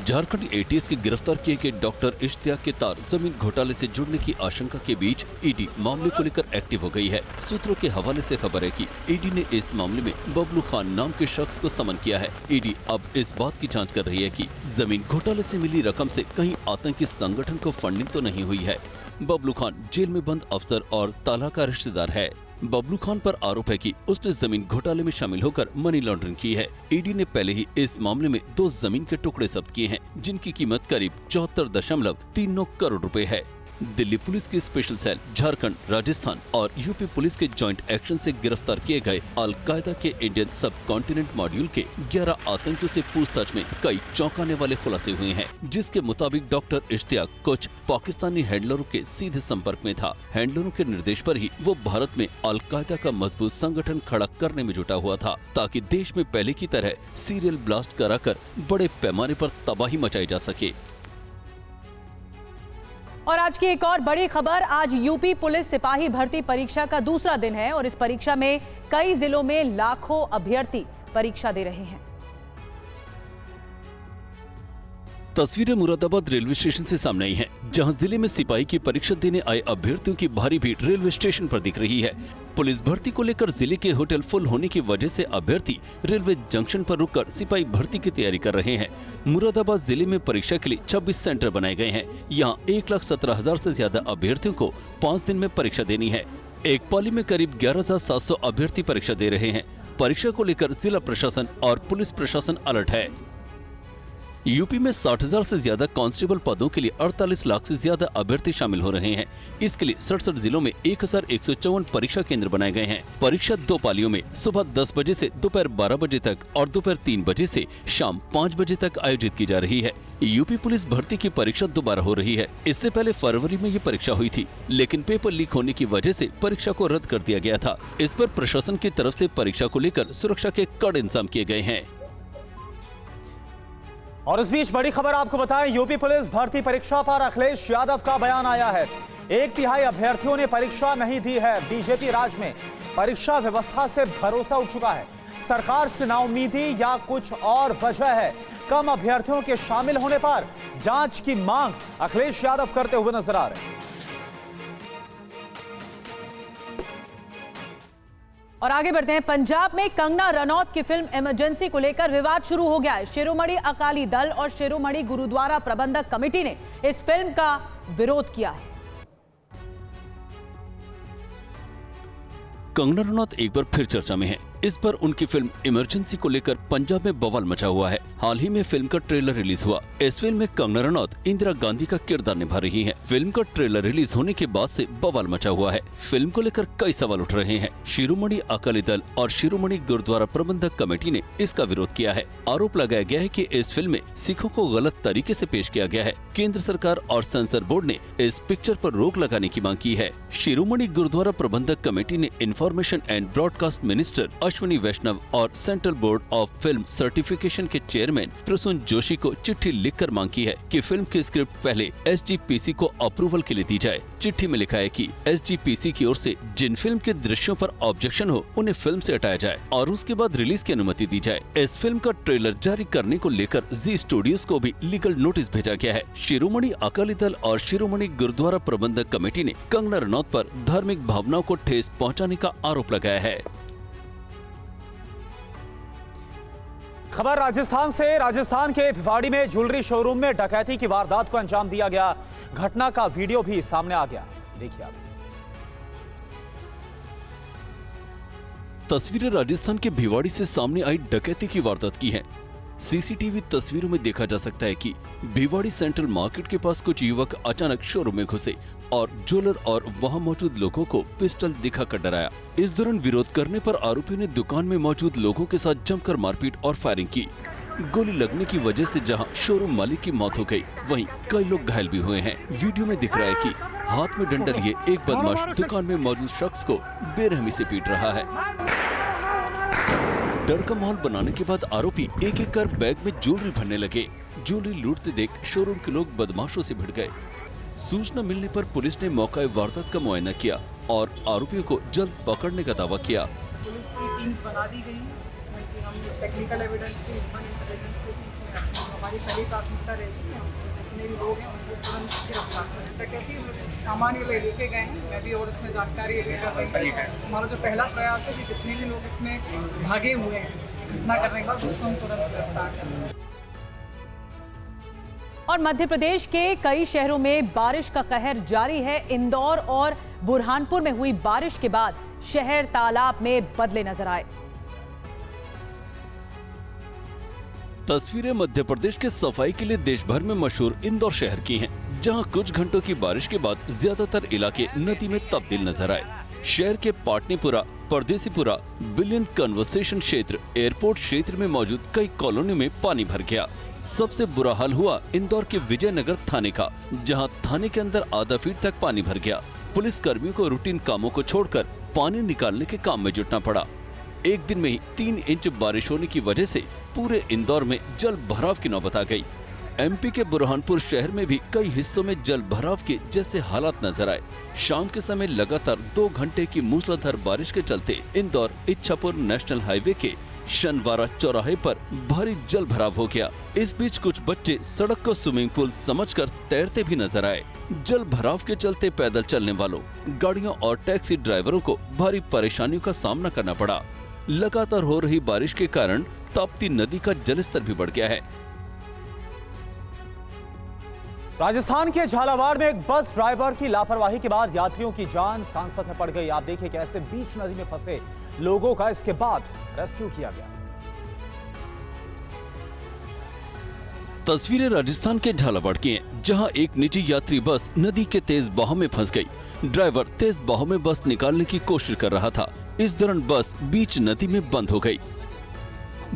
झारखंड एटीएस के गिरफ्तार किए गए डॉक्टर इश्तियाक के तार जमीन घोटाले से जुड़ने की आशंका के बीच ईडी मामले को लेकर एक्टिव हो गई है। सूत्रों के हवाले से खबर है कि ईडी ने इस मामले में बबलू खान नाम के शख्स को समन किया है। ईडी अब इस बात की जांच कर रही है कि जमीन घोटाले से मिली रकम से कहीं आतंकी संगठन को फंडिंग तो नहीं हुई है। बबलू खान जेल में बंद अफसर और ताला का रिश्तेदार है। बबलू खान पर आरोप है कि उसने जमीन घोटाले में शामिल होकर मनी लॉन्ड्रिंग की है। ईडी ने पहले ही इस मामले में 2 जमीन के टुकड़े जब्त किए हैं, जिनकी कीमत करीब 74.39 करोड़ रुपए है। दिल्ली पुलिस की स्पेशल सेल झारखंड, राजस्थान और यूपी पुलिस के जॉइंट एक्शन से गिरफ्तार किए गए अलकायदा के इंडियन सब कॉन्टिनेंट मॉड्यूल के 11 आतंकियों से पूछताछ में कई चौंकाने वाले खुलासे हुए हैं, जिसके मुताबिक डॉक्टर इश्तियाक कुछ पाकिस्तानी हैंडलरों के सीधे संपर्क में था। हैंडलरों के निर्देश पर ही वो भारत में अलकायदा का मजबूत संगठन खड़ा करने में जुटा हुआ था, ताकि देश में पहले की तरह सीरियल ब्लास्ट कराकर बड़े पैमाने पर तबाही मचाई जा सके। और आज की एक और बड़ी खबर, आज यूपी पुलिस सिपाही भर्ती परीक्षा का दूसरा दिन है और इस परीक्षा में कई जिलों में लाखों अभ्यर्थी परीक्षा दे रहे हैं। तस्वीरें मुरादाबाद रेलवे स्टेशन से सामने आई हैं, जहां जिले में सिपाही की परीक्षा देने आए अभ्यर्थियों की भारी भीड़ रेलवे स्टेशन पर दिख रही है। पुलिस भर्ती को लेकर जिले के होटल फुल होने की वजह से अभ्यर्थी रेलवे जंक्शन पर रुककर सिपाही भर्ती की तैयारी कर रहे हैं। मुरादाबाद जिले में परीक्षा के लिए 26 सेंटर बनाए गए हैं। यहाँ 1,17,000 से ज्यादा अभ्यर्थियों को 5 दिन में परीक्षा देनी है। एक पाली में करीब 11,700 अभ्यर्थी परीक्षा दे रहे हैं। परीक्षा को लेकर जिला प्रशासन और पुलिस प्रशासन अलर्ट है। यूपी में 60,000 से ज्यादा कांस्टेबल पदों के लिए 48 लाख से ज्यादा अभ्यर्थी शामिल हो रहे हैं। इसके लिए 67 जिलों में 1154 परीक्षा केंद्र बनाए गए हैं। परीक्षा 2 पालियों में सुबह 10 बजे से दोपहर 12 बजे तक और दोपहर 3 बजे से शाम 5 बजे तक आयोजित की जा रही है। यूपी पुलिस भर्ती की परीक्षा दोबारा हो रही है। इससे पहले फरवरी में ये परीक्षा हुई थी, लेकिन पेपर लीक होने की वजह से परीक्षा को रद्द कर दिया गया था। इस पर प्रशासन की तरफ से परीक्षा को लेकर सुरक्षा के कड़े इंतजाम किए गए हैं। और इस बीच बड़ी खबर आपको बताएं, यूपी पुलिस भर्ती परीक्षा पर अखिलेश यादव का बयान आया है। 1/3 अभ्यर्थियों ने परीक्षा नहीं दी है। बीजेपी राज में परीक्षा व्यवस्था से भरोसा उठ चुका है। सरकार से नाउम्मीदी या कुछ और वजह है? कम अभ्यर्थियों के शामिल होने पर जांच की मांग अखिलेश यादव करते हुए नजर आ रहे हैं। और आगे बढ़ते हैं। पंजाब में कंगना रनौत की फिल्म इमरजेंसी को लेकर विवाद शुरू हो गया है। शिरोमणि अकाली दल और शिरोमणि गुरुद्वारा प्रबंधक कमेटी ने इस फिल्म का विरोध किया है। कंगना रनौत एक बार फिर चर्चा में है। इस पर उनकी फिल्म इमरजेंसी को लेकर पंजाब में बवाल मचा हुआ है। हाल ही में फिल्म का ट्रेलर रिलीज हुआ। इस फिल्म में कंगना रनौत इंदिरा गांधी का किरदार निभा रही हैं। फिल्म का ट्रेलर रिलीज होने के बाद से बवाल मचा हुआ है। फिल्म को लेकर कई सवाल उठ रहे हैं। शिरोमणि अकाली दल और शिरोमणि गुरुद्वारा प्रबंधक कमेटी ने इसका विरोध किया है। आरोप लगाया गया है कि इस फिल्म में सिखों को गलत तरीके से पेश किया गया है। केंद्र सरकार और सेंसर बोर्ड ने इस पिक्चर पर रोक लगाने की मांग की है। शिरोमणि गुरुद्वारा प्रबंधक कमेटी ने information and broadcast minister Ashwini Vaishnaw और central board of film certification के चेयरमैन प्रसून जोशी को चिट्ठी लिखकर मांग की है कि फिल्म की स्क्रिप्ट पहले एसजीपीसी को अप्रूवल के लिए दी जाए। चिट्ठी में लिखा है कि एसजीपीसी की ओर से जिन फिल्म के दृश्यों पर ऑब्जेक्शन हो उन्हें फिल्म से हटाया जाए और उसके बाद रिलीज की अनुमति दी जाए। इस फिल्म का ट्रेलर जारी करने को लेकर जी स्टूडियोज को भी लीगल नोटिस भेजा गया है। शिरोमणि अकाली दल और शिरोमणि गुरुद्वारा प्रबंधक कमेटी ने कंगना रनौत पर धार्मिक भावनाओं को ठेस पहुँचाने का आरोप लगाया है। खबर राजस्थान से। राजस्थान के भिवाड़ी में ज्वेलरी शोरूम में डकैती की वारदात को अंजाम दिया गया। घटना का वीडियो भी सामने आ गया, देखिए आप। तस्वीरें राजस्थान के भिवाड़ी से सामने आई डकैती की वारदात की हैं। सीसीटीवी तस्वीरों में देखा जा सकता है कि भिवाड़ी सेंट्रल मार्केट के पास कुछ युवक अचानक शोरूम में घुसे और ज्वेलर और वहां मौजूद लोगों को पिस्टल दिखाकर डराया। इस दौरान विरोध करने पर आरोपियों ने दुकान में मौजूद लोगों के साथ जमकर मारपीट और फायरिंग की। गोली लगने की वजह से जहां शोरूम मालिक की मौत हो गई, वहीं कई लोग घायल भी हुए हैं। वीडियो में दिख रहा है कि हाथ में डंडा लिए एक बदमाश दुकान में मौजूद शख्स को बेरहमी से पीट रहा है। डर का माहौल बनाने के बाद आरोपी एक एक कर बैग में ज्वेलरी भरने लगे। ज्वेलरी लूटते देख शोरूम के लोग बदमाशों से भिड़ गए। सूचना मिलने पर पुलिस ने मौका वारदात का मुआयना किया और आरोपियों को जल्द पकड़ने का दावा किया। पुलिस की टीम्स बना दी गई हैं, जिसमें कि हम टेक्निकल एविडेंस के, ह्यूमन इंटेलिजेंस के बीच में हमारी पहली प्राथमिकता रहेगी कि हम जितने भी लोग हैं उनको तुरंत गिरफ्तार करें। डकैती सामान ये लेके गए हैं, मैं भी और इसमें जानकारी लेकर रही है। हमारा जो पहला प्रयास है कि जितने भी लोग इसमें भागे हुए हैं घटना करने के बाद उसको हम तुरंत गिरफ्तार करें। और मध्य प्रदेश के कई शहरों में बारिश का कहर जारी है। इंदौर और बुरहानपुर में हुई बारिश के बाद शहर तालाब में बदले नजर आए। तस्वीरें मध्य प्रदेश के सफाई के लिए देश भर में मशहूर इंदौर शहर की हैं, जहां कुछ घंटों की बारिश के बाद ज्यादातर इलाके नदी में तब्दील नजर आए। शहर के पाटनीपुरा, परदेसीपुरा, बिलियन कन्वर्सेशन क्षेत्र, एयरपोर्ट क्षेत्र में मौजूद कई कॉलोनियों में पानी भर गया। सबसे बुरा हाल हुआ इंदौर के विजयनगर थाने का, जहां थाने के अंदर आधा फीट तक पानी भर गया। पुलिस कर्मियों को रूटीन कामों को छोड़कर पानी निकालने के काम में जुटना पड़ा। एक दिन में ही 3 इंच बारिश होने की वजह से पूरे इंदौर में जल भराव की नौबत आ गई। एमपी के बुरहानपुर शहर में भी कई हिस्सों में जल भराव के जैसे हालात नजर आए। शाम के समय लगातार 2 घंटे की मूसलाधार बारिश के चलते इंदौर इच्छापुर नेशनल हाईवे के शनवारा चौराहे पर भारी जल भराव हो गया। इस बीच कुछ बच्चे सड़क को स्विमिंग पूल समझकर तैरते भी नजर आए। जल भराव के चलते पैदल चलने वालों, गाड़ियों और टैक्सी ड्राइवरों को भारी परेशानियों का सामना करना पड़ा। लगातार हो रही बारिश के कारण ताप्ती नदी का जलस्तर भी बढ़ गया है। राजस्थान के झालावाड़ में एक बस ड्राइवर की लापरवाही के बाद यात्रियों की जान सांसत में पड़ गई। आप देखिए कैसे बीच नदी में फंसे लोगों का इसके बाद रेस्क्यू किया गया। तस्वीरें राजस्थान के झालावाड़ की हैं, जहां एक निजी यात्री बस नदी के तेज बहाव में फंस गई। ड्राइवर तेज बहाव में बस निकालने की कोशिश कर रहा था। इस दौरान बस बीच नदी में बंद हो गई।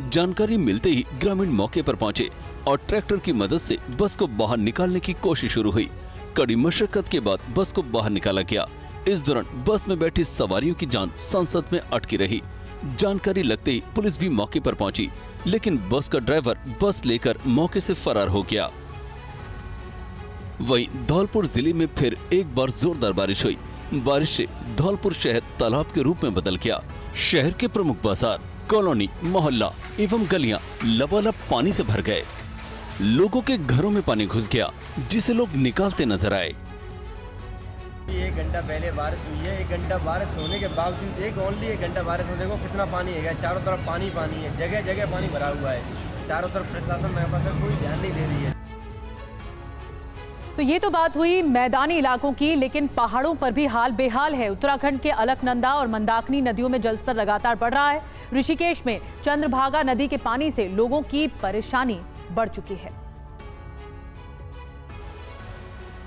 जानकारी मिलते ही ग्रामीण मौके पर पहुंचे और ट्रैक्टर की मदद से बस को बाहर निकालने की कोशिश शुरू हुई। कड़ी मशक्कत के बाद बस को बाहर निकाला गया। इस दौरान बस में बैठी सवारियों की जान सांसद में अटकी रही। जानकारी लगते ही पुलिस भी मौके पर पहुंची, लेकिन बस का ड्राइवर बस लेकर मौके से फरार हो गया। वहीं धौलपुर जिले में फिर एक बार जोरदार बारिश हुई। बारिश से धौलपुर शहर तालाब के रूप में बदल गया। शहर के प्रमुख बाजार, कॉलोनी, मोहल्ला एवं गलियां लबालब पानी से भर गए। लोगों के घरों में पानी घुस गया, जिसे लोग निकालते नजर आए। 1 घंटा पहले बारिश हुई है। 1 घंटा बारिश होने के बावजूद ओनली 1 घंटा बारिश में देखो कितना पानी है। चारों तरफ पानी पानी है, जगह जगह पानी भरा हुआ है। चारों तरफ प्रशासन मेरे कोई ध्यान नहीं दे रही है। तो ये तो बात हुई मैदानी इलाकों की, लेकिन पहाड़ों पर भी हाल बेहाल है। उत्तराखंड के अलकनंदा और मंदाकिनी नदियों में जलस्तर लगातार बढ़ रहा है। ऋषिकेश में चंद्रभागा नदी के पानी से लोगों की परेशानी बढ़ चुकी है।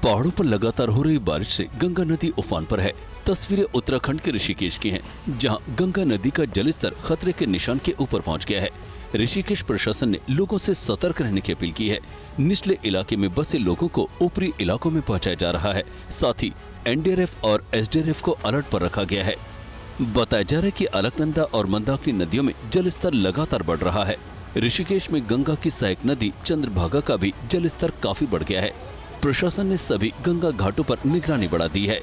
पहाड़ों पर लगातार हो रही बारिश से गंगा नदी उफान पर है। तस्वीरें उत्तराखंड के ऋषिकेश की हैं, जहां गंगा नदी का जलस्तर खतरे के निशान के ऊपर पहुंच गया है। ऋषिकेश प्रशासन ने लोगों से सतर्क रहने की अपील की है। निचले इलाके में बसे लोगों को ऊपरी इलाकों में पहुंचाया जा रहा है। साथ ही एनडीआरएफ और एसडीआरएफ को अलर्ट पर रखा गया है। बताया जा रहा है कि अलकनंदा और मंदाकिनी नदियों में जलस्तर लगातार बढ़ रहा है। ऋषिकेश में गंगा की सहायक नदी चंद्रभागा का भी जलस्तर काफी बढ़ गया है। प्रशासन ने सभी गंगा घाटों पर निगरानी बढ़ा दी है।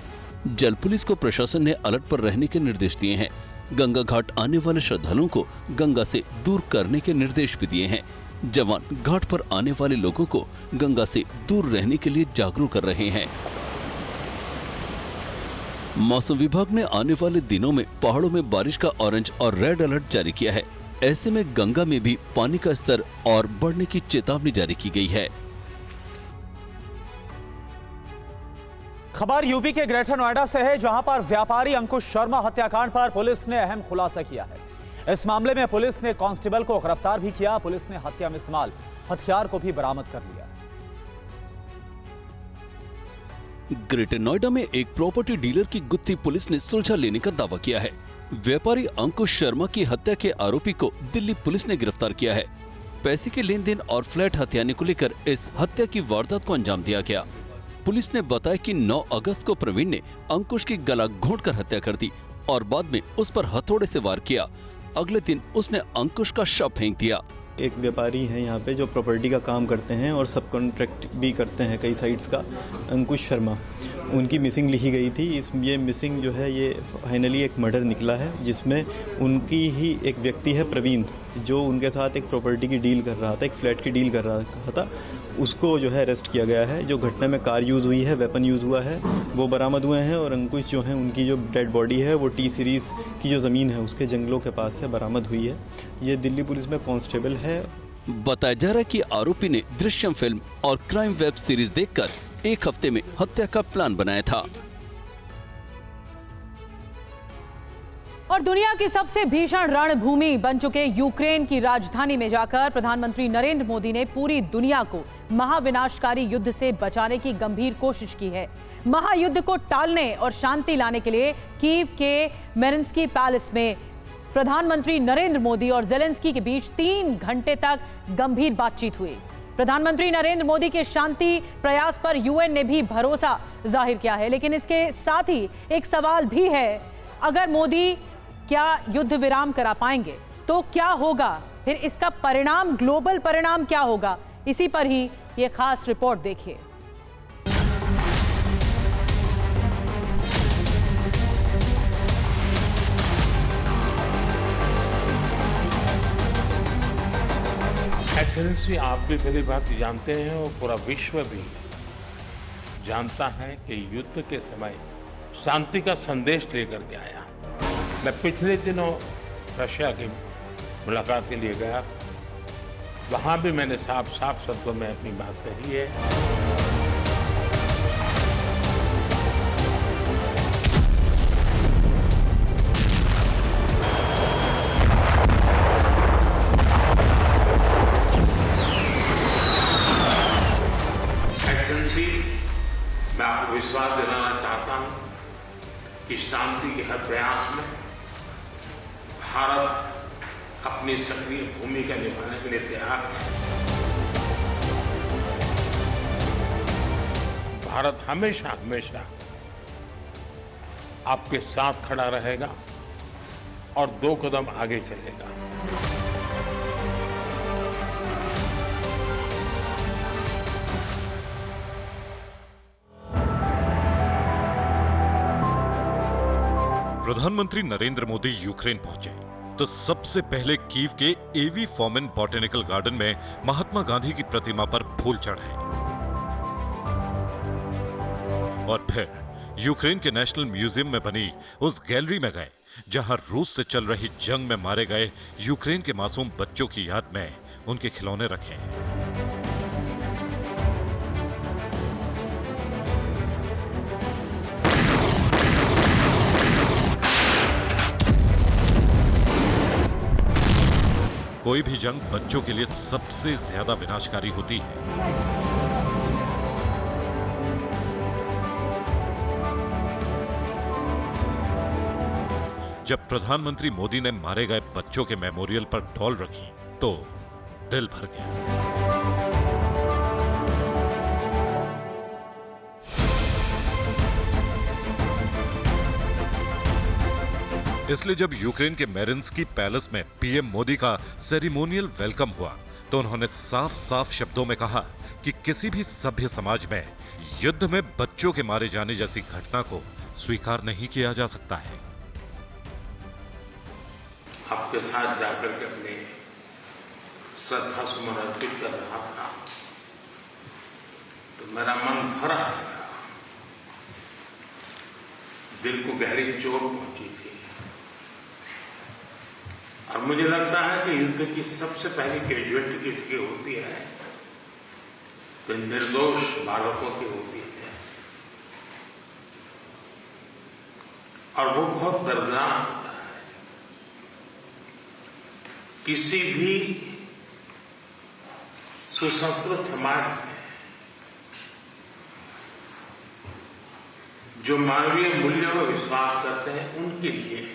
जल पुलिस को प्रशासन ने अलर्ट पर रहने के निर्देश दिए हैं। गंगा घाट आने वाले श्रद्धालुओं को गंगा से दूर करने के निर्देश भी दिए हैं। जवान घाट पर आने वाले लोगों को गंगा से दूर रहने के लिए जागरूक कर रहे हैं। मौसम विभाग ने आने वाले दिनों में पहाड़ों में बारिश का ऑरेंज और रेड अलर्ट जारी किया है। ऐसे में गंगा में भी पानी का स्तर और बढ़ने की चेतावनी जारी की गई है। खबर यूपी के ग्रेटर नोएडा से है, जहां पर व्यापारी अंकुश शर्मा हत्याकांड पर पुलिस ने अहम खुलासा किया है। इस मामले में पुलिस ने कांस्टेबल को गिरफ्तार भी किया। पुलिस ने हत्या में इस्तेमाल हथियार को भी बरामद कर लिया। ग्रेटर नोएडा में एक प्रॉपर्टी डीलर की गुत्थी पुलिस ने सुलझा लेने का दावा किया है। व्यापारी अंकुश शर्मा की हत्या के आरोपी को दिल्ली पुलिस ने गिरफ्तार किया है। पैसे के लेन देन और फ्लैट हथियाने को लेकर इस हत्या की वारदात को अंजाम दिया गया। पुलिस ने बताया कि 9 अगस्त को प्रवीण ने अंकुश की गला घोंटकर हत्या कर दी और बाद में उस पर हथौड़े से वार किया। अगले दिन उसने अंकुश का शव फेंक दिया। एक व्यापारी है यहाँ पे जो प्रॉपर्टी का काम करते हैं और सब कॉन्ट्रैक्ट भी करते हैं कई साइट्स का, अंकुश शर्मा, उनकी मिसिंग लिखी गई थी। ये मिसिंग जो है ये फाइनली एक मर्डर निकला है, जिसमें उनकी ही एक व्यक्ति है प्रवीण, जो उनके साथ एक प्रॉपर्टी की डील कर रहा था, एक फ्लैट की डील कर रहा था। उसको जो है अरेस्ट किया गया है। जो घटना में कार यूज़ हुई है, वेपन यूज़ हुआ है, वो बरामद हुए हैं। और अंकुश जो है उनकी जो डेड बॉडी है वो टी सीरीज़ की जो ज़मीन है उसके जंगलों के पास से बरामद हुई है। ये दिल्ली पुलिस में कांस्टेबल है। बताया जा रहा है कि आरोपी ने दृश्यम फिल्म और क्राइम वेब सीरीज देखकर एक हफ्ते में हत्या का प्लान बनाया था। और दुनिया की सबसे भीषण रणभूमि बन चुके यूक्रेन की राजधानी में जाकर प्रधानमंत्री नरेंद्र मोदी ने पूरी दुनिया को महाविनाशकारी युद्ध से बचाने की गंभीर कोशिश की है। महायुद्ध को टालने और शांति लाने के लिए कीव के मेरिन्स्की पैलेस में प्रधानमंत्री नरेंद्र मोदी और जेलेंस्की के बीच 3 घंटे तक गंभीर बातचीत हुई। प्रधानमंत्री नरेंद्र मोदी के शांति प्रयास पर यूएन ने भी भरोसा जाहिर किया है, लेकिन इसके साथ ही एक सवाल भी है, अगर मोदी क्या युद्ध विराम करा पाएंगे तो क्या होगा, फिर इसका परिणाम, ग्लोबल परिणाम क्या होगा? इसी पर ही ये खास रिपोर्ट देखिए। एक्सेलेंसी, आप भी मेरी बात जानते हैं और पूरा विश्व भी जानता है कि युद्ध के समय शांति का संदेश लेकर के आया। मैं पिछले दिनों रशिया की मुलाकात के लिए गया, वहाँ भी मैंने साफ शब्दों में अपनी बात कही है। अपनी सक्रिय भूमिका निभाने के लिए तैयार है। भारत हमेशा हमेशा आपके साथ खड़ा रहेगा और 2 कदम आगे चलेगा। प्रधानमंत्री नरेंद्र मोदी यूक्रेन पहुंचे तो सबसे पहले कीव के एवी फॉर्मन बॉटेनिकल गार्डन में महात्मा गांधी की प्रतिमा पर फूल चढ़ाए और फिर यूक्रेन के नेशनल म्यूजियम में बनी उस गैलरी में गए जहां रूस से चल रही जंग में मारे गए यूक्रेन के मासूम बच्चों की याद में उनके खिलौने रखे हैं। कोई भी जंग बच्चों के लिए सबसे ज्यादा विनाशकारी होती है। जब प्रधानमंत्री मोदी ने मारे गए बच्चों के मेमोरियल पर डॉल रखी तो दिल भर गया। इसलिए जब यूक्रेन के मेरिन्स्की पैलेस में पीएम मोदी का सेरेमोनियल वेलकम हुआ तो उन्होंने साफ साफ शब्दों में कहा कि किसी भी सभ्य समाज में युद्ध में बच्चों के मारे जाने जैसी घटना को स्वीकार नहीं किया जा सकता है। आपके साथ जाकर के अपने श्रद्धा सुमन अर्पित कर रहा था तो मेरा मन भर आया था, दिल को गहरी चोट पहुंची थी और मुझे लगता है कि युद्ध की सबसे पहली कैजुअलिटी किसकी होती है तो निर्दोष बालकों की होती है और वो बहुत दर्दनाक होता है। किसी भी सुसंस्कृत समाज में जो मानवीय मूल्यों में विश्वास करते हैं उनके लिए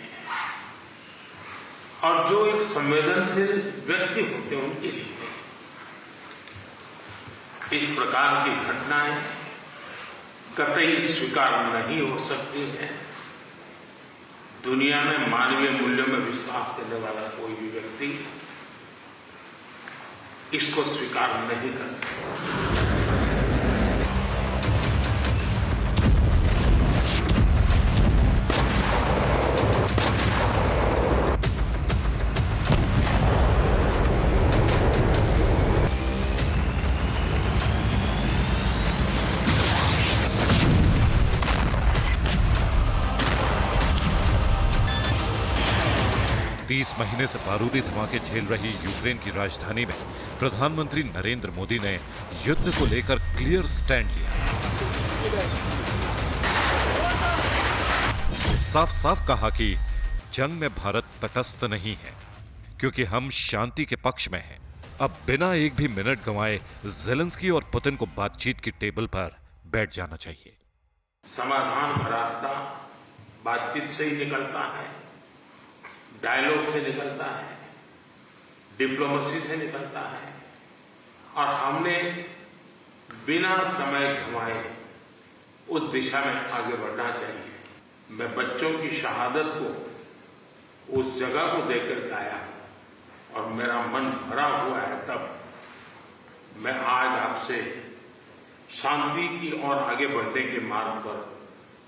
और जो एक संवेदनशील व्यक्ति होते हैं उनके लिए इस प्रकार की घटनाएं कतई स्वीकार नहीं हो सकती हैं। दुनिया में मानवीय मूल्यों में विश्वास करने वाला कोई भी व्यक्ति इसको स्वीकार नहीं कर सकता। महीने से बारूदी धमाके झेल रही यूक्रेन की राजधानी में प्रधानमंत्री नरेंद्र मोदी ने युद्ध को लेकर क्लियर स्टैंड लिया। साफ साफ कहा कि जंग में भारत तटस्थ नहीं है क्योंकि हम शांति के पक्ष में हैं। अब बिना एक भी मिनट गंवाए ज़ेलेंस्की और पुतिन को बातचीत की टेबल पर बैठ जाना चाहिए। समाधान का रास्ता बातचीत से ही निकलता है, डायलॉग से निकलता है, डिप्लोमेसी से निकलता है और हमने बिना समय गंवाए उस दिशा में आगे बढ़ना चाहिए। मैं बच्चों की शहादत को उस जगह को देखकर आया और मेरा मन भरा हुआ है। तब मैं आज आपसे शांति की ओर आगे बढ़ने के मार्ग पर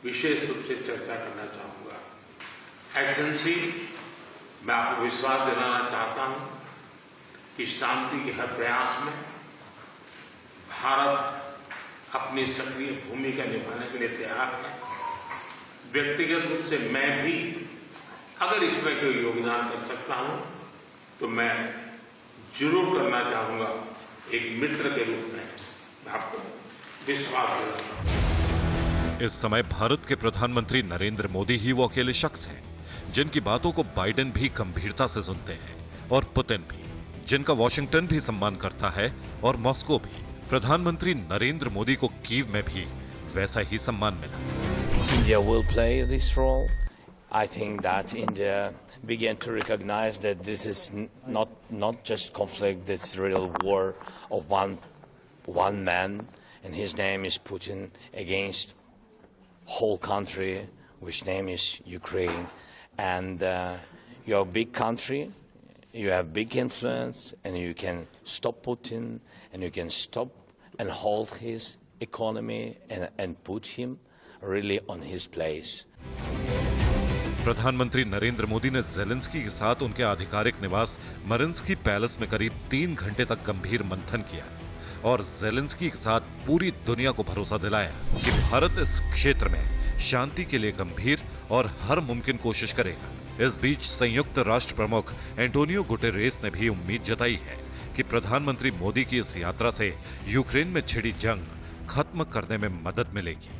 विशेष रूप से चर्चा करना चाहूंगा। एक्सेलेंसी, मैं आपको विश्वास दिलाना चाहता हूं कि शांति के हर प्रयास में भारत अपनी सक्रिय भूमिका निभाने के लिए तैयार है। व्यक्तिगत रूप से मैं भी अगर इसमें कोई योगदान कर सकता हूं तो मैं जरूर करना चाहूंगा। एक मित्र के रूप में आपको विश्वास दिलाता हूं। इस समय भारत के प्रधानमंत्री नरेंद्र मोदी ही वो अकेले शख्स हैं जिनकी बातों को बाइडेन भी गंभीरता से सुनते हैं और पुतिन भी, जिनका वॉशिंगटन भी सम्मान करता है और मॉस्को भी। प्रधानमंत्री नरेंद्र मोदी को कीव में भी वैसा ही सम्मान मिला। India will play this role I think that India began to recognize that this is not just conflict, this real war of one man, and his name is Putin, against whole country, which name is Ukraine. And you're a big country, you have big influence, and you can stop Putin, and you can stop and hold his economy and put him really on his place. प्रधानमंत्री नरेंद्र मोदी ने Zelensky के साथ उनके आधिकारिक निवास Mariinsky palace में करीब 3 घंटे तक गंभीर मंथन किया और ज़ेलेंस्की के साथ पूरी दुनिया को भरोसा दिलाया कि भारत इस क्षेत्र में शांति के लिए गंभीर और हर मुमकिन कोशिश करेगा। इस बीच संयुक्त राष्ट्र प्रमुख एंटोनियो गुटेरेस ने भी उम्मीद जताई है कि प्रधानमंत्री मोदी की इस यात्रा से यूक्रेन में छिड़ी जंग खत्म करने में मदद मिलेगी।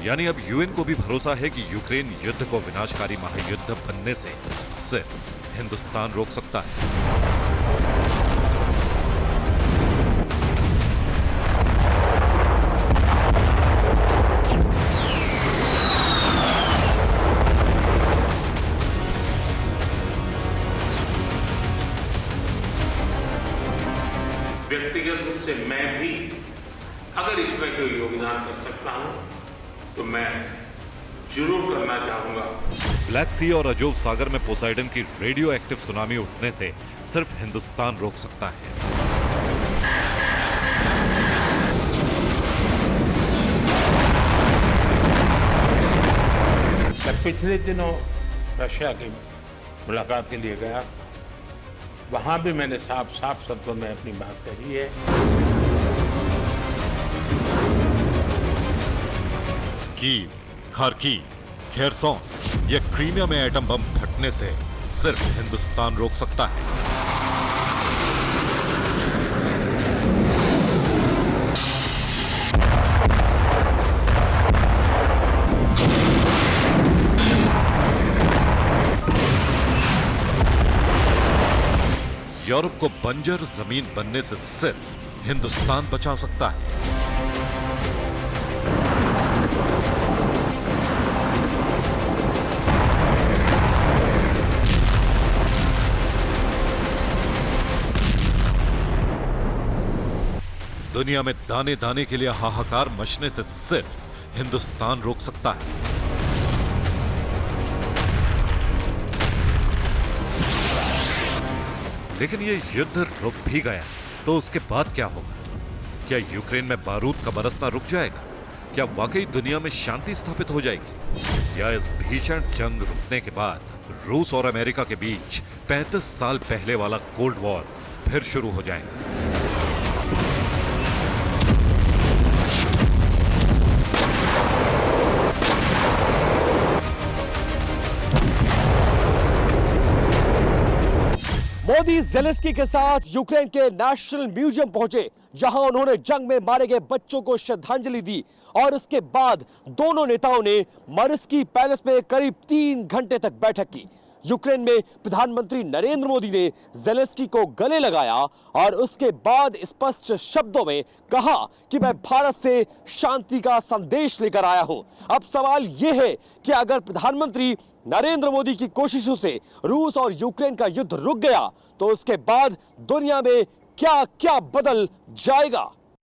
यानी अब यूएन को भी भरोसा है कि यूक्रेन युद्ध को विनाशकारी महायुद्ध बनने से सिर्फ हिंदुस्तान रोक सकता है। व्यक्तिगत रूप से मैं भी अगर इसमें कोई योगदान कर सकता हूं तो मैं जरूर करना चाहूंगा। ब्लैक सी और अजोव सागर में पोसाइडन की रेडियो एक्टिव सुनामी उठने से सिर्फ हिंदुस्तान रोक सकता है। मैं पिछले दिनों रशिया की मुलाकात के लिए गया, वहां भी मैंने साफ शब्दों में अपनी बात कही है। कीव, खार्किव, खेरसोन या क्रीमिया में एटम बम फटने से सिर्फ हिंदुस्तान रोक सकता है। यूरोप को बंजर जमीन बनने से सिर्फ हिंदुस्तान बचा सकता है। दुनिया में दाने दाने के लिए हाहाकार मचने से सिर्फ हिंदुस्तान रोक सकता है। लेकिन ये युद्ध रुक भी गया तो उसके बाद क्या होगा? क्या यूक्रेन में बारूद का बरसना रुक जाएगा? क्या वाकई दुनिया में शांति स्थापित हो जाएगी? या इस भीषण जंग रुकने के बाद रूस और अमेरिका के बीच 35 साल पहले वाला कोल्ड वॉर फिर शुरू हो जाएगा? मोदी ज़ेलेंस्की के साथ यूक्रेन के नेशनल म्यूजियम पहुंचे, जहां उन्होंने जंग में मारे गए बच्चों को श्रद्धांजलि दी और इसके बाद दोनों नेताओं ने मरिंस्की पैलेस में करीब 3 घंटे तक बैठक की। यूक्रेन में प्रधानमंत्री नरेंद्र मोदी ने ज़ेलेंस्की को गले लगाया और उसके बाद स्पष्ट शब्दों में कहा कि मैं भारत से शांति का संदेश लेकर आया हूं। अब सवाल यह है कि अगर प्रधानमंत्री नरेंद्र मोदी की कोशिशों से रूस और यूक्रेन का युद्ध रुक गया तो उसके बाद दुनिया में क्या क्या बदल जाएगा।